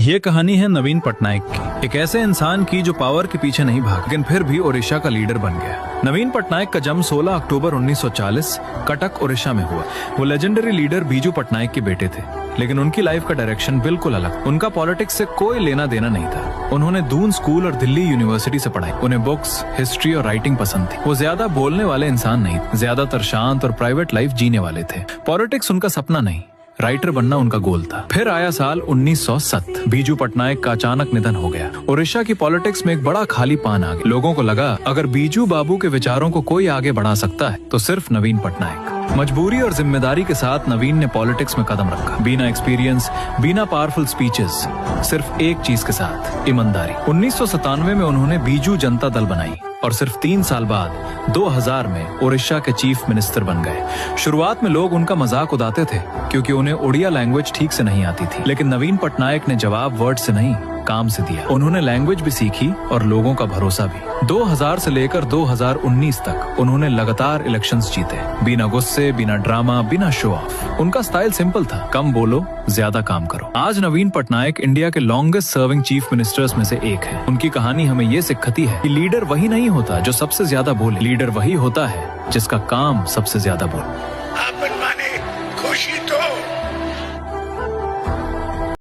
ये कहानी है नवीन पटनायक की, एक ऐसे इंसान की जो पावर के पीछे नहीं भागा लेकिन फिर भी ओडिशा का लीडर बन गया। नवीन पटनायक का जन्म 16 अक्टूबर 1940 कटक ओडिशा में हुआ। वो लेजेंडरी लीडर बीजू पटनायक के बेटे थे, लेकिन उनकी लाइफ का डायरेक्शन बिल्कुल अलग। उनका पॉलिटिक्स से कोई लेना देना नहीं था। उन्होंने दून स्कूल और दिल्ली यूनिवर्सिटी से पढ़ाई। उन्हें बुक्स, हिस्ट्री और राइटिंग पसंद थी। वो ज्यादा बोलने वाले इंसान नहीं, ज्यादातर शांत और प्राइवेट लाइफ जीने वाले थे। पॉलिटिक्स उनका सपना नहीं, राइटर बनना उनका गोल था। फिर आया साल 1907। बीजू पटनायक का अचानक निधन हो गया। ओडिशा की पॉलिटिक्स में एक बड़ा खालीपन आ गया। लोगों को लगा अगर बीजू बाबू के विचारों को कोई आगे बढ़ा सकता है तो सिर्फ नवीन पटनायक। मजबूरी और जिम्मेदारी के साथ नवीन ने पॉलिटिक्स में कदम रखा। बिना एक्सपीरियंस, बिना पावरफुल स्पीचेस, सिर्फ एक चीज के साथ, ईमानदारी। 1997 में उन्होंने बीजू जनता दल बनाई और सिर्फ 3 साल बाद 2000 में ओडिशा के चीफ मिनिस्टर बन गए। शुरुआत में लोग उनका मजाक उड़ाते थे क्योंकि उन्हें उड़िया लैंग्वेज ठीक से नहीं आती थी, लेकिन नवीन पटनायक ने जवाब वर्ड से नहीं, काम से दिया। उन्होंने लैंग्वेज भी सीखी और लोगों का भरोसा भी। 2000 से लेकर 2019 तक उन्होंने लगातार इलेक्शंस जीते, बिना गुस्से, बिना ड्रामा, बिना शो ऑफ। उनका स्टाइल सिंपल था, कम बोलो, ज्यादा काम करो। आज नवीन पटनायक इंडिया के लॉन्गेस्ट सर्विंग चीफ मिनिस्टर्स में से एक है। उनकी कहानी हमें ये सिखाती है कि लीडर वही नहीं होता जो सबसे ज्यादा बोले, लीडर वही होता है जिसका काम सबसे ज्यादा बोले।